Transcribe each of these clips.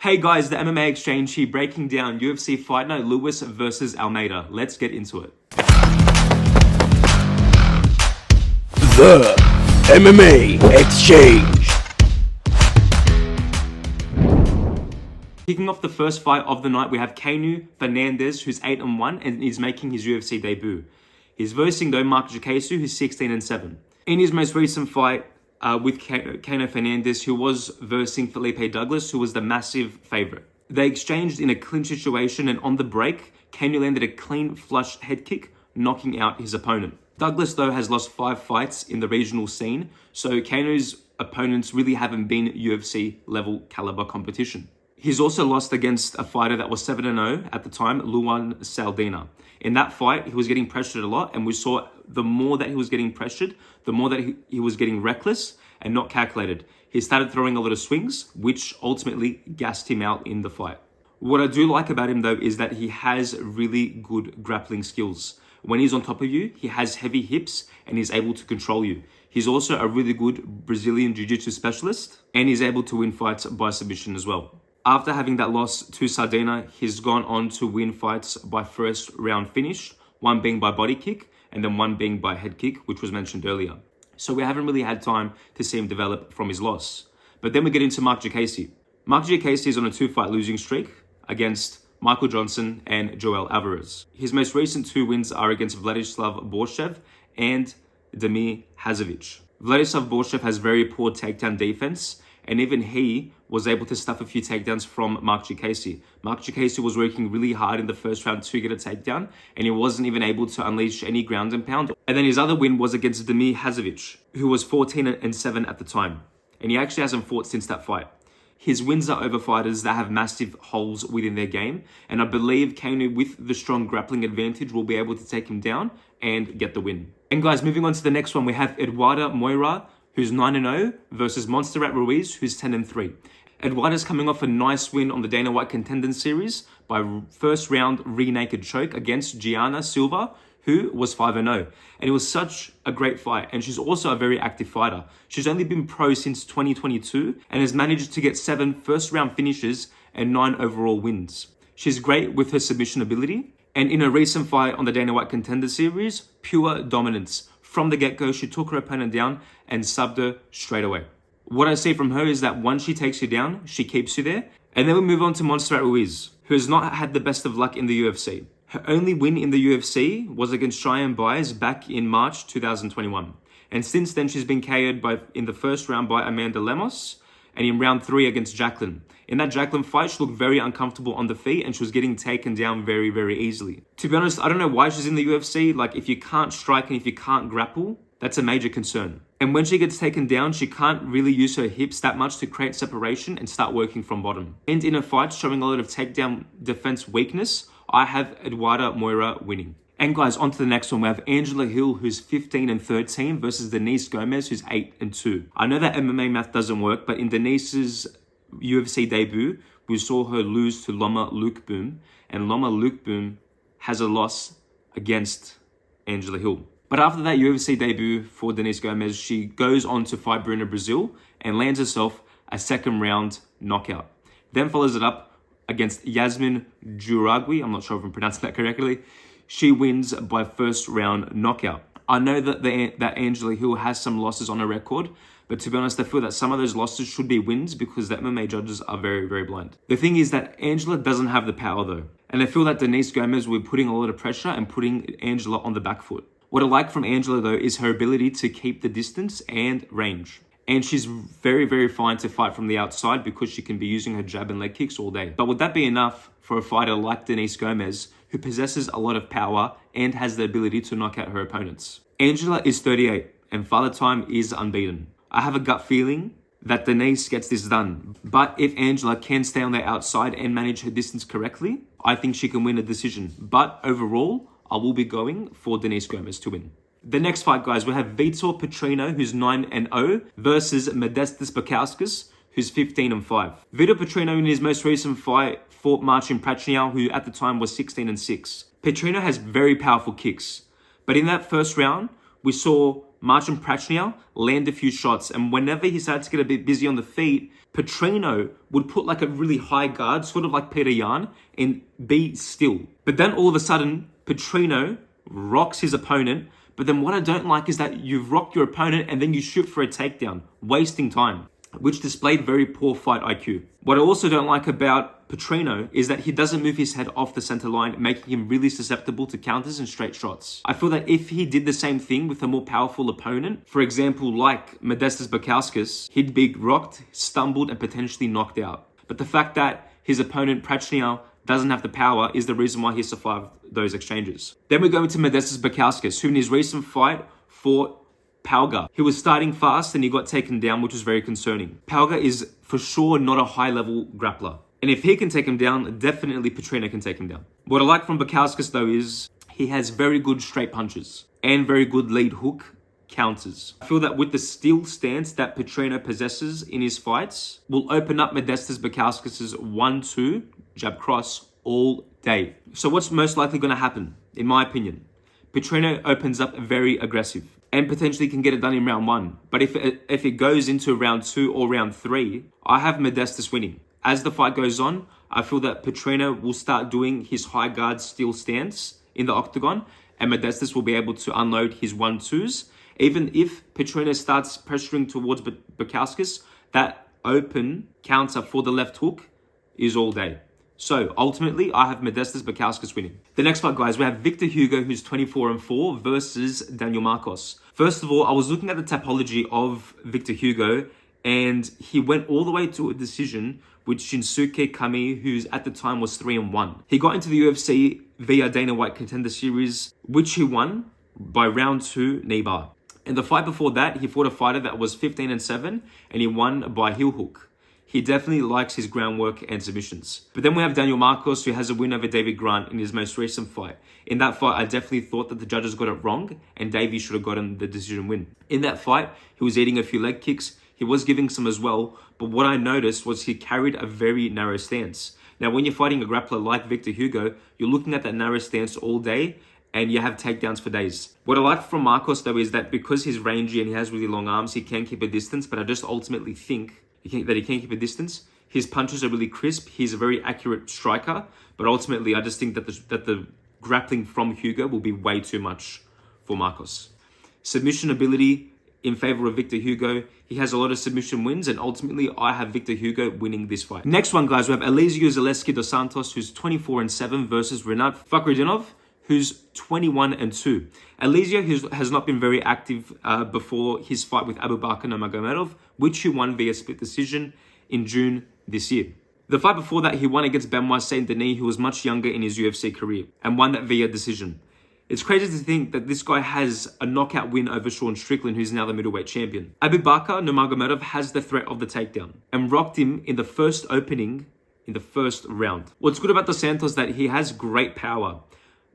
Hey guys, the MMA Exchange here, breaking down UFC Fight Night Lewis versus Almeida. Let's get into it. The MMA Exchange. Kicking off the first fight of the night, we have KaueFernandes, who's 8-1 and is making his UFC debut. He's versing though MarcDiakiese, who's 16-7. In his most recent fight with KaueFernandes, who was versing Felipe Douglas, who was the massive favorite. They exchanged in a clinch situation, and on the break, Kanu landed a clean flush head kick, knocking out his opponent. Douglas though has lost 5 fights in the regional scene, so Kanu's opponents really haven't been UFC level caliber competition. He's also lost against a fighter that was 7-0 at the time, Luan Saldana. In that fight, he was getting pressured a lot, and we saw the more that he was getting pressured, the more that he was getting reckless and not calculated. He started throwing a lot of swings, which ultimately gassed him out in the fight. What I do like about him though is that he has really good grappling skills. When he's on top of you, he has heavy hips and he's able to control you. He's also a really good Brazilian Jiu-Jitsu specialist, and he's able to win fights by submission as well. After having that loss to Saldana, he's gone on to win fights by first round finish, one being by body kick and then one being by head kick, which was mentioned earlier. So we haven't really had time to see him develop from his loss. But then we get into MarcDiakiese. MarcDiakiese is on a 2-fight losing streak against Michael Johnson and Joel Alvarez. His most recent 2 wins are against Vladislav Borshev and Damir Hazovic. Vladislav Borshev has very poor takedown defense, and even he was able to stuff a few takedowns from MarcDiakiese. MarcDiakiese was working really hard in the first round to get a takedown, and he wasn't even able to unleash any ground and pound. And then his other win was against Damir Hazovic, who was 14-7 at the time. And he actually hasn't fought since that fight. His wins are over fighters that have massive holes within their game, and I believe Kanu, with the strong grappling advantage, will be able to take him down and get the win. And guys, moving on to the next one, we have Eduardo Moreira, who's 9-0, versus Montserrat Ruiz, who's 10-3. Eduardo's coming off a nice win on the Dana White Contender Series by first round rear-naked choke against Gianna Silva, who was 5-0. And it was such a great fight, and she's also a very active fighter. She's only been pro since 2022 and has managed to get 7 first-round finishes and 9 overall wins. She's great with her submission ability, and in a recent fight on the Dana White Contender Series, pure dominance. From the get-go, she took her opponent down and subbed her straight away. What I see from her is that once she takes you down, she keeps you there. And then we move on to Montserrat Ruiz, who has not had the best of luck in the UFC. Her only win in the UFC was against Cheyenne Buys back in March 2021. And since then, she's been KO'd in the first round by Amanda Lemos, and in round 3 against Jacqueline. In that Jacqueline fight, she looked very uncomfortable on the feet and she was getting taken down very, very easily. To be honest, I don't know why she's in the UFC. Like, if you can't strike and if you can't grapple, that's a major concern. And when she gets taken down, she can't really use her hips that much to create separation and start working from bottom. And in a fight showing a lot of takedown defense weakness, I have Eduardo Moreira winning. And guys, on to the next one. We have Angela Hill, who's 15-13, versus Denise Gomez, who's 8-2. I know that MMA math doesn't work, but in Denise's UFC debut, we saw her lose to Loma Lookboom, and Loma Lookboom has a loss against Angela Hill. But after that UFC debut for Denise Gomez, she goes on to fight Brenner Brazil and lands herself a 2nd round knockout. Then follows it up against Yasmin Juragui. I'm not sure if I'm pronouncing that correctly. She wins by first round knockout. I know that that Angela Hill has some losses on her record, but to be honest, I feel that some of those losses should be wins because the MMA judges are very, very blind. The thing is that Angela doesn't have the power though. And I feel that Denise Gomez will be putting a lot of pressure and putting Angela on the back foot. What I like from Angela though is her ability to keep the distance and range. And she's very, very fine to fight from the outside because she can be using her jab and leg kicks all day. But would that be enough for a fighter like Denise Gomez, who possesses a lot of power and has the ability to knock out her opponents? Angela is 38 and Father Time is unbeaten. I have a gut feeling that Denise gets this done. But if Angela can stay on the outside and manage her distance correctly, I think she can win a decision. But overall, I will be going for Denise Gomez to win. The next fight, guys, we have Vitor Petrino, who's 9-0, versus Modestas Bukauskas, who's 15-5. Vitor Petrino, in his most recent fight, fought Marcin Prachniow, who at the time was 16-6. Petrino has very powerful kicks, but in that first round, we saw Petrosyan land a few shots, and whenever he started to get a bit busy on the feet, Petrino would put like a really high guard, sort of like Peter Yan, and be still. But then all of a sudden, Petrino rocks his opponent. But then what I don't like is that you've rocked your opponent and then you shoot for a takedown, wasting time, which displayed very poor fight IQ. What I also don't like about Petrino is that he doesn't move his head off the center line, making him really susceptible to counters and straight shots. I feel that if he did the same thing with a more powerful opponent, for example, like Modestas Bukauskas, he'd be rocked, stumbled, and potentially knocked out. But the fact that his opponent, Petrosyan, doesn't have the power is the reason why he survived those exchanges. Then we go into Modestas Bukauskas, who in his recent fight fought Pauga. He was starting fast and he got taken down, which was very concerning. Pauga is for sure not a high-level grappler. And if he can take him down, definitely Petrino can take him down. What I like from Bukauskas though is he has very good straight punches and very good lead hook counters. I feel that with the steel stance that Petrino possesses in his fights, will open up Modestas Bukauskas' 1-2 jab cross all day. So what's most likely going to happen, in my opinion? Petrino opens up very aggressive and potentially can get it done in round 1. But if it goes into round 2 or round 3, I have Modestas winning. As the fight goes on, I feel that Petrino will start doing his high guard steel stance in the octagon, and Modestas will be able to unload his 1-2s. Even if Petrino starts pressuring towards Bukauskas, that open counter for the left hook is all day. So ultimately, I have Modestas Bukauskas winning. The next fight, guys, we have Victor Hugo, who's 24-4 versus Daniel Marcos. First of all, I was looking at the topology of Victor Hugo, and he went all the way to a decision with Shinsuke Kami, who's at the time was 3-1. He got into the UFC via Dana White Contender Series, which he won by round 2 knee bar. In the fight before that, he fought a fighter that was 15-7, and he won by heel hook. He definitely likes his groundwork and submissions. But then we have Daniel Marcos, who has a win over David Grant in his most recent fight. In that fight, I definitely thought that the judges got it wrong, and Davey should have gotten the decision win. In that fight, he was eating a few leg kicks. He was giving some as well, but what I noticed was he carried a very narrow stance. Now, when you're fighting a grappler like Victor Hugo, you're looking at that narrow stance all day, and you have takedowns for days. What I like from Marcos, though, is that because he's rangy and he has really long arms, he can keep a distance, but I just ultimately think that he can't keep a distance. His punches are really crisp. He's a very accurate striker, but ultimately, I just think that the grappling from Hugo will be way too much for Marcos. Submission ability in favor of Victor Hugo. He has a lot of submission wins, and ultimately, I have Victor Hugo winning this fight. Next one, guys, we have Elizeu Zaleski dos Santos, who's 24-7 versus Rinat Fakhretdinov, who's 21-2. Elizeu has not been very active before his fight with Abubakar Nurmagomedov, which he won via split decision in June this year. The fight before that, he won against Benoit Saint Denis, who was much younger in his UFC career, and won that via decision. It's crazy to think that this guy has a knockout win over Sean Strickland, who's now the middleweight champion. Abubakar Nurmagomedov has the threat of the takedown and rocked him in the first opening in the first round. What's good about Dos Santos is that he has great power,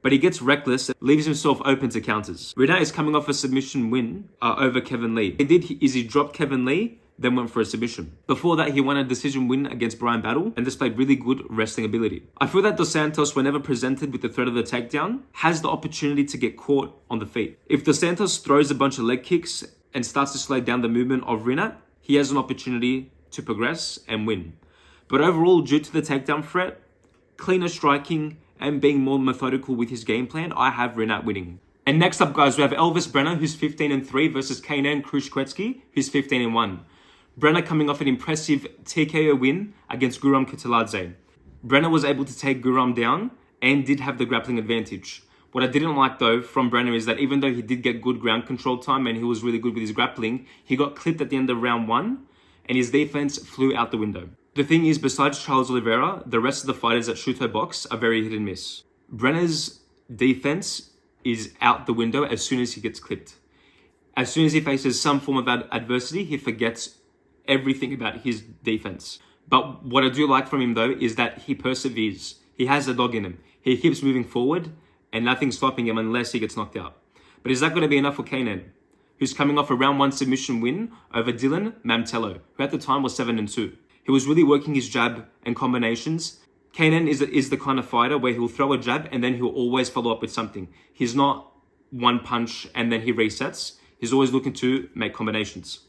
but he gets reckless and leaves himself open to counters. Rinat is coming off a submission win over Kevin Lee. He dropped Kevin Lee, then went for a submission. Before that, he won a decision win against Brian Battle and displayed really good wrestling ability. I feel that Dos Santos, whenever presented with the threat of the takedown, has the opportunity to get caught on the feet. If Dos Santos throws a bunch of leg kicks and starts to slow down the movement of Rinat, he has an opportunity to progress and win. But overall, due to the takedown threat, cleaner striking, and being more methodical with his game plan, I have Rinat winning. And next up, guys, we have Elves Brenner, who's 15-3 versus Kaynan Kruschewsky, who's 15-1. Brenner coming off an impressive TKO win against Guram Kutaladze. Brenner was able to take Guram down and did have the grappling advantage. What I didn't like, though, from Brenner is that even though he did get good ground control time and he was really good with his grappling, he got clipped at the end of round 1 and his defense flew out the window. The thing is, besides Charles Oliveira, the rest of the fighters at Shuto Box are very hit and miss. Brenner's defense is out the window as soon as he gets clipped. As soon as he faces some form of adversity, he forgets everything about his defense. But what I do like from him, though, is that he perseveres. He has a dog in him. He keeps moving forward and nothing's stopping him unless he gets knocked out. But is that going to be enough for Kaynan, who's coming off a round 1 submission win over Dylan Mamtello, who at the time was 7-2. He was really working his jab and combinations. Kaynan is the kind of fighter where he'll throw a jab and then he'll always follow up with something. He's not one punch and then he resets. He's always looking to make combinations.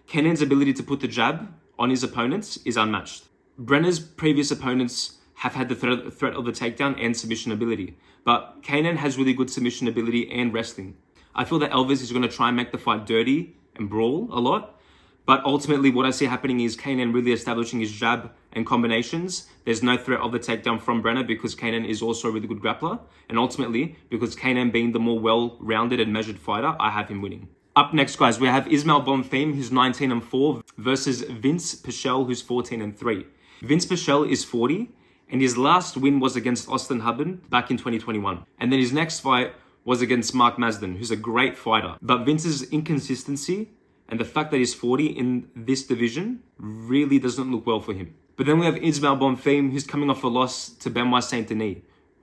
Kaynan's ability to put the jab on his opponents is unmatched. Brenner's previous opponents have had the threat of the takedown and submission ability, but Kaynan has really good submission ability and wrestling. I feel that Elves is going to try and make the fight dirty and brawl a lot, but ultimately what I see happening is Kaynan really establishing his jab and combinations. There's no threat of the takedown from Brenner because Kaynan is also a really good grappler, and ultimately, because Kaynan being the more well-rounded and measured fighter, I have him winning. Up next, guys, we have Ismael Bonfim, who's 19-4, versus Vinc Pichel, who's 14-3. Vinc Pichel is 40, and his last win was against Austin Hubbard back in 2021. And then his next fight was against Mark Masden, who's a great fighter. But Vince's inconsistency and the fact that he's 40 in this division really doesn't look well for him. But then we have Ismael Bonfim, who's coming off a loss to Benoit Saint-Denis,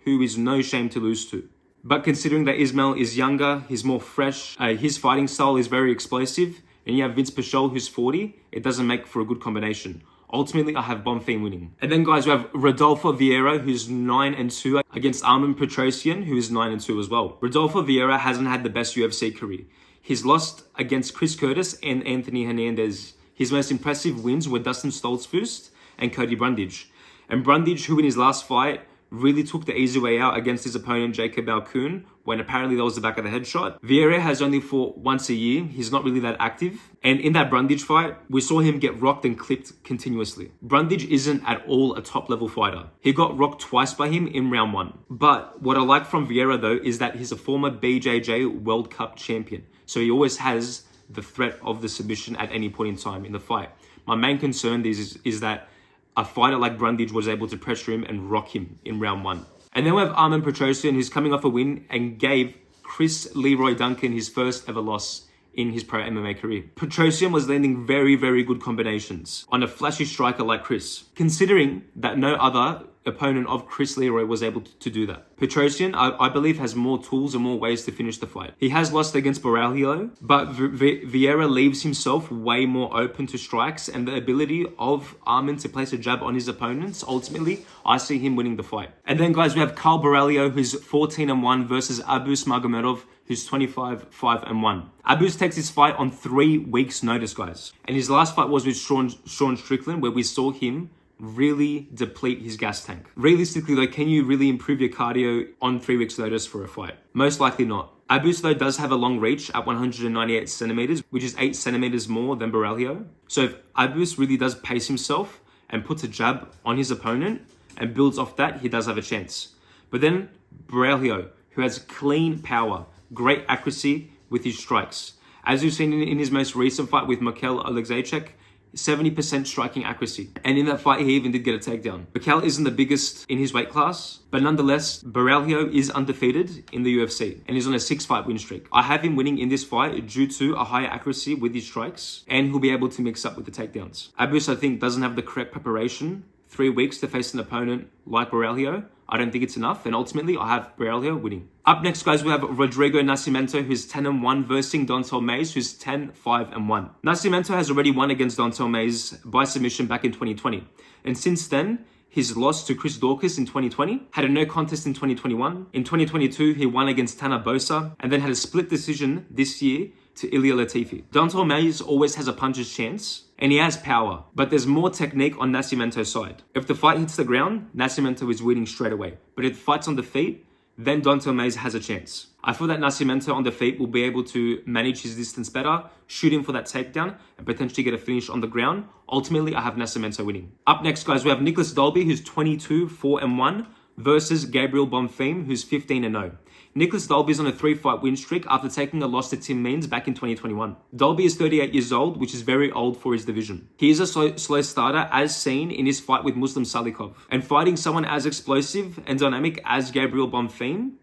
who is no shame to lose to. But considering that Ismael is younger, he's more fresh, his fighting style is very explosive, and you have Vinc Pichel, who's 40, it doesn't make for a good combination. Ultimately, I have Bonfim winning. And then, guys, we have Rodolfo Vieira, who's 9-2, against Armen Petrosyan, who is 9-2 as well. Rodolfo Vieira hasn't had the best UFC career. He's lost against Chris Curtis and Anthony Hernandez. His most impressive wins were Dustin Stoltzfus and Cody Brundage. And Brundage, who in his last fight really took the easy way out against his opponent Jacob Alcoon, when apparently that was the back of the head shot. Vieira has only fought once a year. He's not really that active. And in that Brundage fight, we saw him get rocked and clipped continuously. Brundage isn't at all a top-level fighter. He got rocked twice by him in round 1. But what I like from Vieira, though, is that he's a former BJJ World Cup champion. So he always has the threat of the submission at any point in time in the fight. My main concern is that a fighter like Brundage was able to pressure him and rock him in round 1. And then we have Armen Petrosyan, who's coming off a win and gave Chris Leroy Duncan his first ever loss in his pro MMA career. Petrosyan was landing very, very good combinations on a flashy striker like Chris, considering that no other opponent of Chris Leroy was able to do that. Petrosyan, I believe, has more tools and more ways to finish the fight. He has lost against Borralho, but Vieira leaves himself way more open to strikes, and the ability of Armen to place a jab on his opponents, ultimately, I see him winning the fight. And then, guys, we have Kyle Borralho, who's 14-1, versus Abus Magomedov, who's 25-5-1. Abus takes his fight on 3 weeks' notice, guys. And his last fight was with Sean Strickland, where we saw him really deplete his gas tank. Realistically, though, can you really improve your cardio on 3 weeks' notice for a fight? Most likely not. Abus, though, does have a long reach at 198 centimeters, which is 8 centimeters more than Borralho. So if Abus really does pace himself and puts a jab on his opponent and builds off that, he does have a chance. But then Borralho, who has clean power, great accuracy with his strikes. As you've seen in his most recent fight with Mikel Alexejczyk, 70% striking accuracy. And in that fight, he even did get a takedown. Mikel isn't the biggest in his weight class, but nonetheless, Borralho is undefeated in the UFC and is on a 6-fight win streak. I have him winning in this fight due to a higher accuracy with his strikes, and he'll be able to mix up with the takedowns. Abus, I think, doesn't have the correct preparation. 3 weeks to face an opponent like Borralho, I don't think it's enough, and ultimately I have Borralho winning. Up next, guys, we have Rodrigo Nascimento, who's 10-1, versus Dontel Mays, who's 10-5-1. Nascimento has already won against Dontel Mays by submission back in 2020, and since then, his loss to Chris Daukaus in 2020, had a no contest in 2021. In 2022, he won against Tanner Bosa, and then had a split decision this year to Ilia Latifi. Dontel Mays always has a puncher's chance, and he has power, but there's more technique on Nascimento's side. If the fight hits the ground, Nascimento is winning straight away. But if the fight's on the feet, then Dontel Mays has a chance. I feel that Nascimento on the feet will be able to manage his distance better, shoot him for that takedown, and potentially get a finish on the ground. Ultimately, I have Nascimento winning. Up next, guys, we have Nicolas Dalby, who's 22-4-1, versus Gabriel Bonfim, who's 15-0. Nicolas Dalby is on a 3-fight win streak after taking a loss to Tim Means back in 2021. Dalby is 38 years old, which is very old for his division. He is a slow starter, as seen in his fight with Muslim Salikov. And fighting someone as explosive and dynamic as Gabriel Bonfim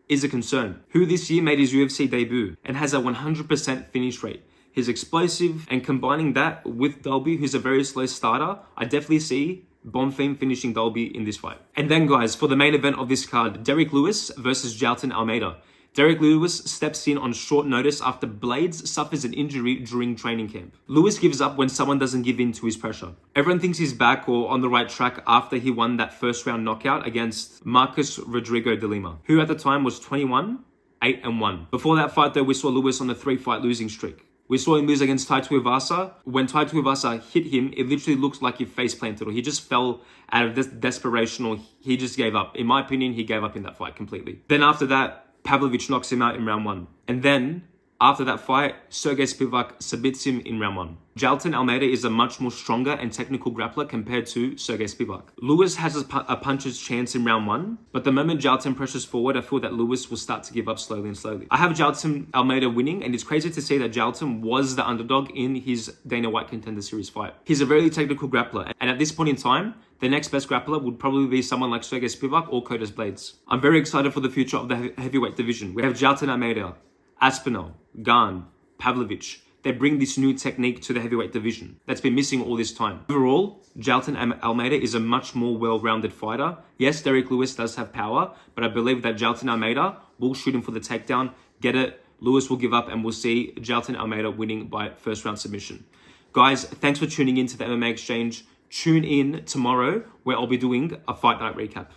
is a concern, who this year made his UFC debut and has a 100% finish rate. He's explosive, and combining that with Dalby, who's a very slow starter, I definitely see Bonfim finishing Dalby in this fight. And then, guys, for the main event of this card, Derrick Lewis versus Jailton Almeida. Derrick Lewis steps in on short notice after Blades suffers an injury during training camp. Lewis gives up when someone doesn't give in to his pressure. Everyone thinks he's back or on the right track after he won that first round knockout against Marcus Rodrigo de Lima, who at the time was 21 8-1. Before that fight though, we saw Lewis on a 3-fight losing streak. We saw him lose against Tai Tuivasa. When Tai Tuivasa hit him, it literally looked like he face planted or he just fell out of this desperation or he just gave up. In my opinion, he gave up in that fight completely. Then after that, Pavlovich knocks him out in round 1. And then after that fight, Sergey Spivak submits him in round 1. Jailton Almeida is a much more stronger and technical grappler compared to Sergey Spivak. Lewis has a puncher's chance in round 1, but the moment Jailton presses forward, I feel that Lewis will start to give up slowly and slowly. I have Jailton Almeida winning, and it's crazy to see that Jailton was the underdog in his Dana White Contender Series fight. He's a very technical grappler, and at this point in time, the next best grappler would probably be someone like Sergey Spivak or Curtis Blades. I'm very excited for the future of the heavyweight division. We have Jailton Almeida, Aspinall, Gane, Pavlovich. They bring this new technique to the heavyweight division that's been missing all this time. Overall, Jailton Almeida is a much more well-rounded fighter. Yes, Derrick Lewis does have power, but I believe that Jailton Almeida will shoot him for the takedown, get it, Lewis will give up, and we'll see Jailton Almeida winning by first round submission. Guys, thanks for tuning in to the MMA Exchange. Tune in tomorrow where I'll be doing a Fight Night recap.